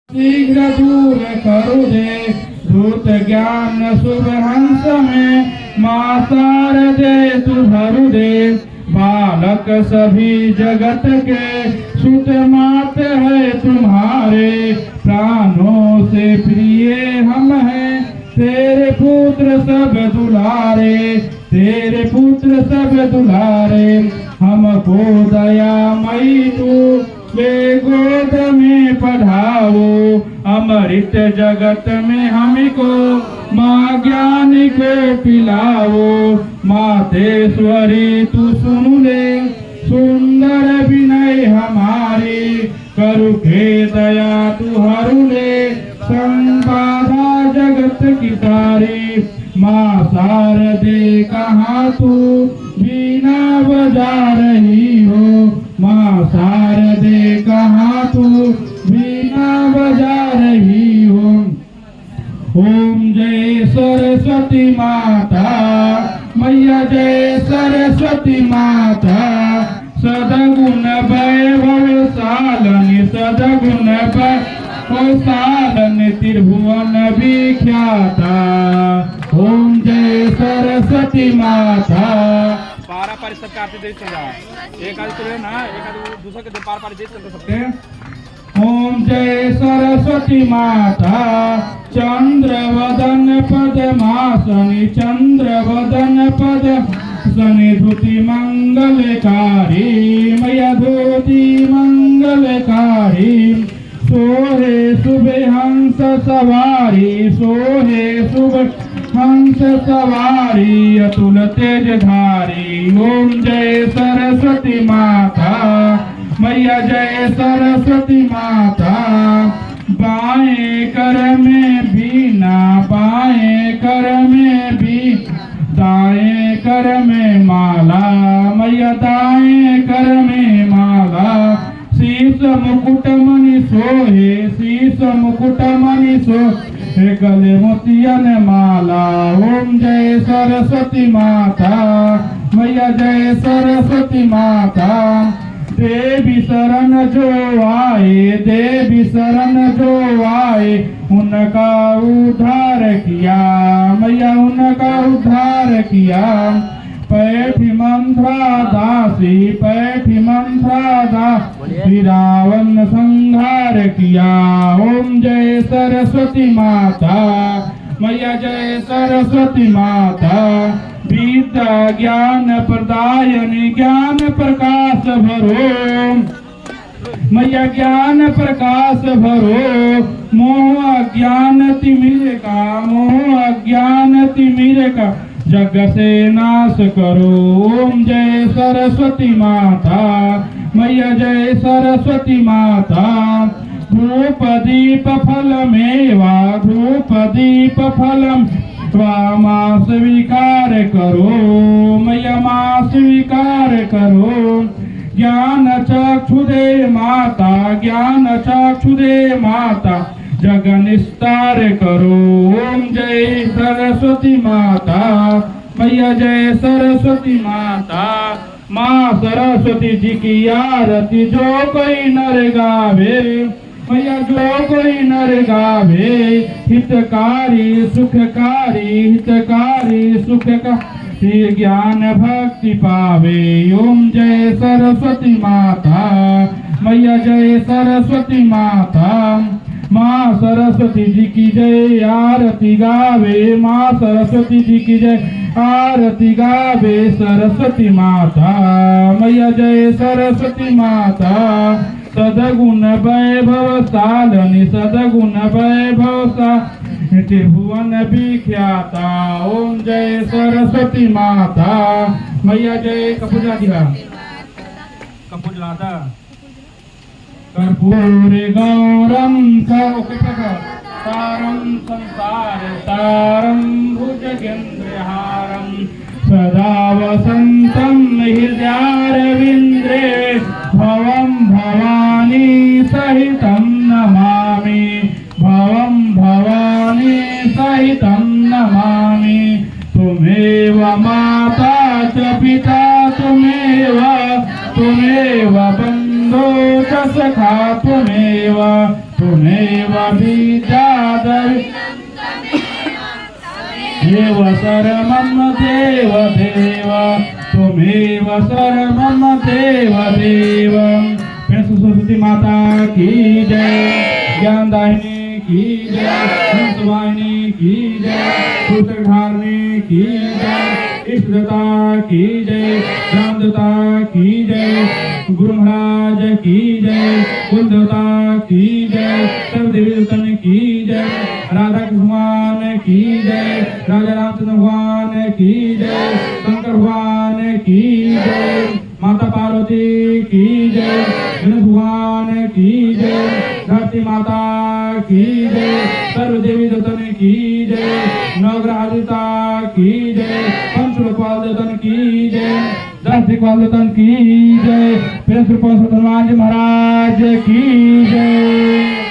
शीघ्र दूर करु दे धूत ज्ञान शुभ हंस में माँ शारदे तू भरु दे। बालक सभी जगत के सुत मात है तुम्हारे, प्राणों से प्रिय हम हैं तेरे पुत्र सब दुलारे, तेरे पुत्र सब दुलारे। हमको दयामयी तू वे गोद में पढ़ाओ, अमृत जगत में हमको माँ ज्ञान को पिलाओ। मातेश्वरी तू सुन ले सुंदर विनय हमारे, करु के दया तू हरु ले संबाधा जगत की सारी। माँ शारदे कहाँ तू बीना बजा रही हो, माँ शारदे कहाँ तू बीना बजा रही हो। ओम जय सरस्वती माता मैया जय सरस्वती माता, सदगुण वैभव सालनि सदगुण वैभव सालनि त्रिभुवन विख्याता। ओम जय सरस्वती माता। पारा पारी सबका आरती दे चल रहा एक आदि तो ना एक आदि दूसरा के पार पारी दे चल सकते हैं। ओम जय सरस्वती माता, चंद्रवदन पद्मासनि चंद्रवदन पद्मासनि धुति मंगलकारी मैया धुति मंगलकारी। सोहे सुबह हंस सवारी सोहे सुबह हंस सवारी अतुल तेजधारी। ओम जय सरस्वती माता मैया जय सरस्वती माता। बाएं कर में बीना बाएं कर में भी दाएं कर में माला मैया दाएं कर में माला। शीश मुकुट मणि सोहे शीश मुकुट मणि सोहे गले मोतियन माला। ओम जय सरस्वती माता मैया जय सरस्वती माता। देवी शरण जो आए देवी शरण जो आए उनका उद्धार किया मैया उनका उद्धार किया। पैठी मंत्रा दासी पैठी मंत्रा दासी रावण संहार किया। ओम जय सरस्वती माता मैया जय सरस्वती माता। विद्या ज्ञान प्रदायनि ज्ञान प्रकाश भरो मैया ज्ञान प्रकाश भरो। मोह अज्ञान तिमिर का मोह अज्ञान तिमिर का जग से नाश करो। ओम जय सरस्वती माता मैया जय सरस्वती माता। धूप दीप फल मेवा धूप दीप फलम मां स्वीकार करो मैया मां स्वीकार करो। ज्ञान चक्षु दे माता ज्ञान चक्षु दे माता जग निस्तार करो। ओम जय सरस्वती माता मैया जय सरस्वती माता। माँ सरस्वती जी की आरती जो कोई नर गावे मैया जो कोई नर गावे। हितकारी सुखकारी हितकारी सुखकारी ज्ञान भक्ति पावे। ओम जय सरस्वती माता मैया जय सरस्वती माता। माँ सरस्वती जी की जय आरती गावे माँ सरस्वती जी की जय आरती गावे सरस्वती माता मैया जय सरस्वती माता। सदगुण वैभव सालनि सदगुण वैभव सालनि त्रिभुवन विख्याता। ओम जय सरस्वती माता मैया जय। कपूर दिया कपूर लादा कर्पूर गौरम तारम संसार तारम भुजगेन्द्रहारम सदा वसंतम हृदयारविंद्रे भवम भवानी सहितं नमामि भवम भवानी सहितं नमामि। तुमेव माता च पिता तुमेव बन्धो च सखा तुमेव विद्याधर देव शरणं देव देव त्वमेव शरणं देव देव। सरस्वती माता की जय, ज्ञानदायिनी की जय, हंसवाहिनी की जय, पुस्तकधारिणी की जय, इष्टदेवता की जय, रामदेवता की जय, गुरु महाराज की जय, कुलदेवता की जय, सर्वदेवी देवताओं की जय, राधा कृष्ण भगवान की जय, राजा रामचंद्र भगवान की जय, शंकर भगवान की जय, माता पार्वती की जय, गणेश भगवान की जय, धरती माता की जय, सर्वदेवी देवताओं की जय, नवग्रह देवता की जय, पंचलोकपाल देवताओं की जय, 10 दिक्पाल देवताओं की जय, हनुमान जी महाराज की जय।